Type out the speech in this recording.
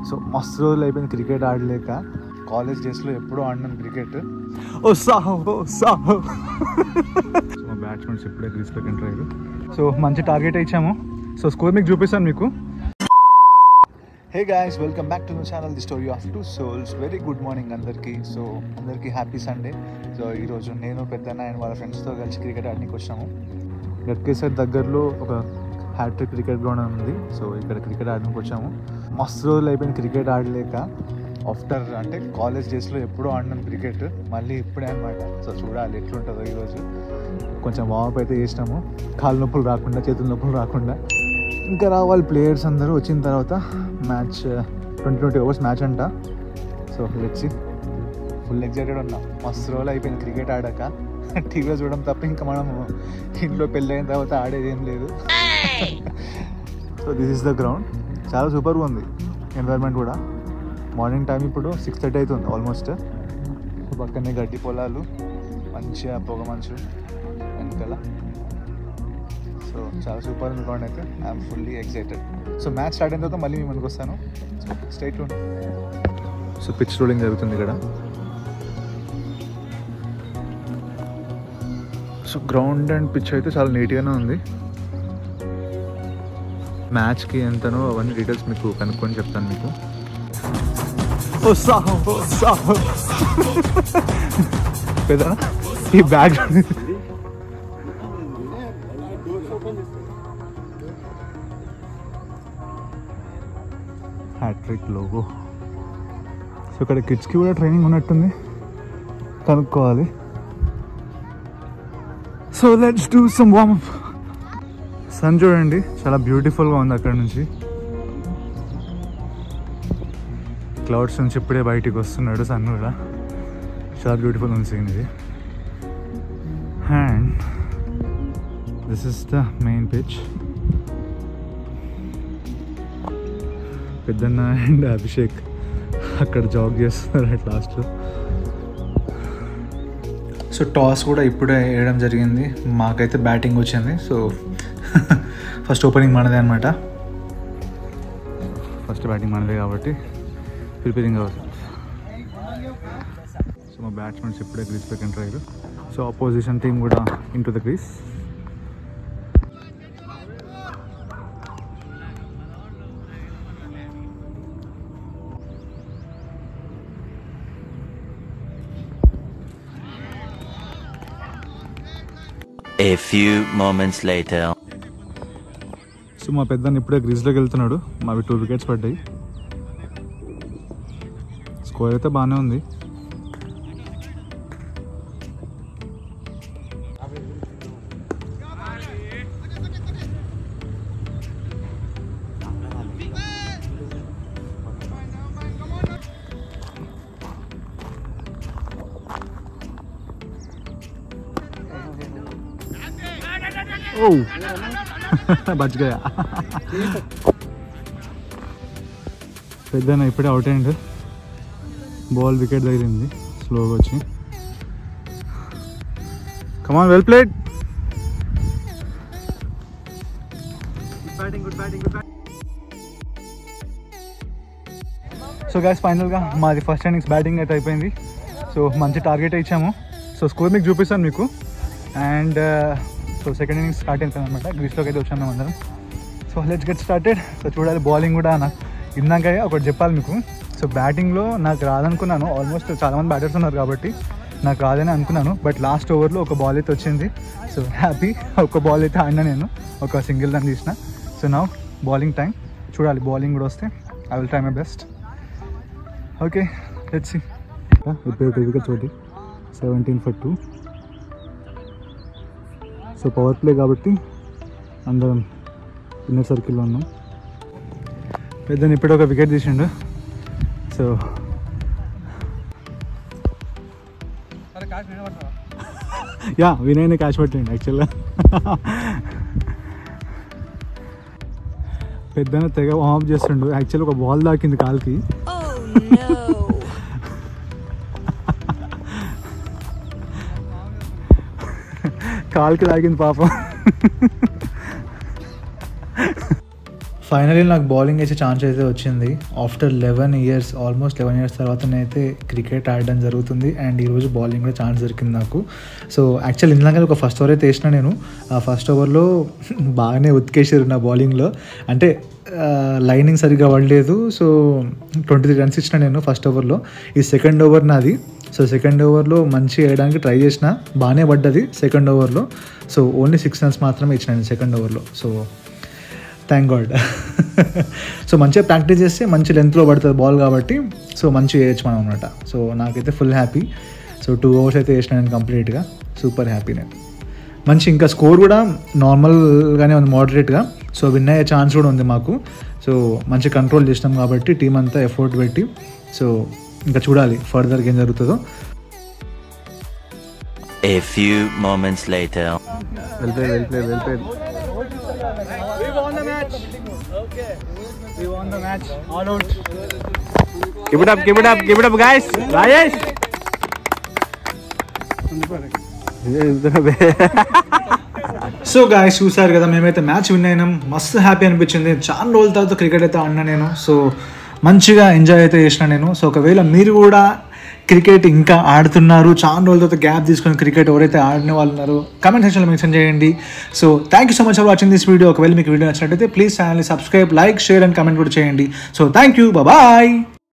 So మస్తు రోజులు అయిపోయింది క్రికెట్ ఆడలేక. కాలేజ్ డేస్లో ఎప్పుడూ ఆడినాను క్రికెట్. మా బ్యాట్స్మెన్స్ ఇప్పుడే క్రీస్లోకి ఎంటర్ అయ్యారు. సో మంచి టార్గెట్ ఇచ్చాము. సో స్కోర్ మీకు చూపిస్తాను మీకు. Hey guys, welcome back to the channel the story of two souls. Very good morning అందరికీ. సో అందరికీ హ్యాపీ సండే. సో ఈరోజు నేను పెద్దన్న అండ్ వాళ్ళ ఫ్రెండ్స్తో కలిసి క్రికెట్ ఆడడానికి వచ్చాము. గట్కేసర్ దగ్గరలో ఒక హ్యాట్రిక్ క్రికెట్ గ్రౌండ్ ఉంది. సో ఇక్కడ క్రికెట్ ఆడడానికి వచ్చాము. మస్తు రోజులు అయిపోయింది క్రికెట్ ఆడలేక. ఆఫ్టర్ అంటే కాలేజ్ డేస్లో ఎప్పుడూ ఆడినాను క్రికెట్, మళ్ళీ ఇప్పుడే అనమాట. సో చూడాలి ఎట్లుంటుందో ఈరోజు. కొంచెం వార్మప్ అయితే చేసినాము, కాళ్ళ నొప్పులు రాకుండా, చేతుల నొప్పులు రాకుండా. ఇంకా రావాలి ప్లేయర్స్ అందరూ. వచ్చిన తర్వాత మ్యాచ్ 20 ఓవర్స్ మ్యాచ్ అంట. సో లెట్స్ ఫుల్ ఎక్సైటెడ్ ఉన్నాం. మస్తు రోజులు అయిపోయింది క్రికెట్ ఆడాక. టీవీలో చూడడం తప్ప ఇంకా మనం ఇంట్లో పెళ్ళి అయిన తర్వాత ఆడేది ఏం లేదు. So this is the ground. చాలా సూపర్గా ఉంది ఎన్వైర్న్మెంట్ కూడా. మార్నింగ్ టైం ఇప్పుడు 6:30 అవుతుంది ఆల్మోస్ట్. పక్కనే గడ్డి పొలాలు, మంచిగా పొగ మంచు వెనకాల. సో చాలా సూపర్ ఉంది గ్రౌండ్ అయితే. I'm fully excited. So match start అయిన తర్వాత మళ్ళీ మీ ముందుకు వస్తాను. So stay tuned. So pitch rolling జరుగుతుంది ఇక్కడ. సో గ్రౌండ్ అండ్ పిచ్ అయితే చాలా నీట్గానే ఉంది. మ్యాచ్కి ఎంతనో అవన్నీ డీటెయిల్స్ మీకు కనుక్కొని చెప్తాను మీకు. పెద్ద ఈ బ్యాగ్ హ్యాట్రిక్ లోగో. సో ఇక్కడ కిడ్స్కి కూడా ట్రైనింగ్ ఉన్నట్టుంది, కనుక్కోవాలి. So let's do some warmup. Sun చూడండి చాలా బ్యూటిఫుల్గా ఉంది అక్కడ నుంచి. క్లౌడ్స్ నుంచి ఇప్పుడే బయటికి వస్తున్నాడు సన్ కూడా. చాలా బ్యూటిఫుల్ ఉంది సీన్ ఇది. And this is the main pitch. Peddanna and Abhishek అక్కడ జాగ్ చేస్తున్నారు అట్ లాస్ట్లో. సో టాస్ కూడా ఇప్పుడే వేయడం జరిగింది. మాకైతే బ్యాటింగ్ వచ్చింది. సో ఫస్ట్ ఓపెనింగ్ మనదే అనమాట. ఫస్ట్ బ్యాటింగ్ మనదే కాబట్టి ప్రిపేరింగ్ అవుతుంది. సో మా బ్యాట్స్మెన్స్ ఇప్పుడే క్రీస్లోకి ఎంటర్ అయ్యారు. సో అపోజిషన్ టీమ్ కూడా into the crease. A few moments later. So మా పెద్దని ఇప్పుడే గ్రీజ్లోకి వెళ్తున్నాడు. మావి 2 వికెట్స్ పడ్డాయి. స్కోర్ అయితే బాగానే ఉంది. ఓ బచ్ గయా. పెద్దన ఇప్పుడే అవుట్ అయ్యిండు. బాల్ వికెట్ తగిలింది స్లోగా వచ్చి. కమాన్, వెల్ ప్లేడ్. సో గైస్ ఫైనల్గా మాది ఫస్ట్ ఇన్నింగ్స్ బ్యాటింగ్ అయితే అయిపోయింది. సో మంచి టార్గెట్ ఇచ్చాము. సో స్కోర్ మీకు చూపిస్తాను మీకు. And so second innings start అవుతుంది అనమాట. గ్రీస్లోకి అయితే వచ్చాము అందరం. So let's get started. So చూడాలి బౌలింగ్ కూడా. నాకు ఇందాక ఒకటి చెప్పాలి మీకు. సో బ్యాటింగ్లో నాకు రాదనుకున్నాను. ఆల్మోస్ట్ చాలామంది బ్యాటర్స్ ఉన్నారు కాబట్టి నాకు రాదని అనుకున్నాను. బట్ లాస్ట్ ఓవర్లో ఒక బాల్ అయితే వచ్చింది. So happy. ఒక బాల్ అయితే ఆడినా నేను, ఒక సింగిల్ రన్ తీసిన. So now bowling time. చూడాలి బౌలింగ్ కూడా వస్తే I will try my best. Okay let's see. ఇప్పుడు 2 వికెట్స్ ఒకటి 17 for 2. సో పవర్ ప్లే కాబట్టి అందరం ఇన్నర్ సర్కిల్లో ఉన్నాం. పెద్దని ఇప్పుడు ఒక వికెట్ తీసిండు. సో యా వినయ్ని క్యాచ్ పట్టిండు యాక్చువల్గా. పెద్దన తెగ వార్మప్ చేస్తుండు. యాక్చువల్గా ఒక బాల్ దాకింది కాల్కి. కాల్కి తాగింది పాపం. ఫైనలీ నాకు బౌలింగ్ వేసే ఛాన్స్ అయితే వచ్చింది. ఆఫ్టర్ 11 years, ఆల్మోస్ట్ 11 years తర్వాత నేనైతే క్రికెట్ ఆడడం జరుగుతుంది. అండ్ ఈరోజు బౌలింగ్ కూడా ఛాన్స్ దొరికింది నాకు. సో యాక్చువల్ ఇందాక ఒక ఫస్ట్ ఓవర్ అయితే వేసిన నేను. ఆ ఫస్ట్ ఓవర్లో బాగానే ఉతికేసారు నా బౌలింగ్లో. అంటే లైనింగ్ సరిగ్గా పడలేదు. సో 23 runs ఇచ్చిన నేను ఫస్ట్ ఓవర్లో. ఈ సెకండ్ ఓవర్ నాది. సో సెకండ్ ఓవర్లో మంచి వేయడానికి ట్రై చేసిన, బాగానే పడ్డది సెకండ్ ఓవర్లో. సో ఓన్లీ 6 runs మాత్రమే ఇచ్చిన నేను సెకండ్ ఓవర్లో. So thank God. సో మంచిగా ప్రాక్టీస్ చేస్తే మంచి లెంత్లో పడుతుంది బాల్ కాబట్టి సో మంచిగా వేయచ్చు మనం అనమాట. సో నాకైతే ఫుల్ హ్యాపీ. సో 2 overs అయితే వేసిన నేను కంప్లీట్గా. సూపర్ హ్యాపీ నేను. మంచి ఇంకా స్కోర్ కూడా నార్మల్గానే ఉంది, మోడరేట్గా. సో విన్ అయ్యే ఛాన్స్ కూడా ఉంది మాకు. సో మంచి కంట్రోల్ చేసినాం కాబట్టి టీం అంతా ఎఫర్ట్ పెట్టి. సో ఇంకా చూడాలి ఫర్దర్గా ఏం జరుగుతుందో. A few moments later. Well played. We won the match. Okay. We won the match. All out. Give it up, guys. Rajesh. So guys చూసారు కదా, మేమైతే మ్యాచ్ విన్ అయినాం. మస్తు హ్యాపీ అనిపించింది. చాలా రోజుల తర్వాత క్రికెట్ అయితే ఆడినా నేను. సో మంచిగా ఎంజాయ్ అయితే చేసిన నేను. సో ఒకవేళ మీరు కూడా క్రికెట్ ఇంకా ఆడుతున్నారు, చాలా రోజుల తర్వాత గ్యాప్ తీసుకుని క్రికెట్ ఎవరైతే ఆడిన వాళ్ళు ఉన్నారో కామెంట్ సెక్షన్లో మెన్షన్ చేయండి. So thank you so much for watching this video. ఒకవేళ మీకు వీడియో నచ్చినట్టయితే ప్లీజ్ ఛానల్ని subscribe, like, share and comment కూడా చేయండి. So thank you, bye.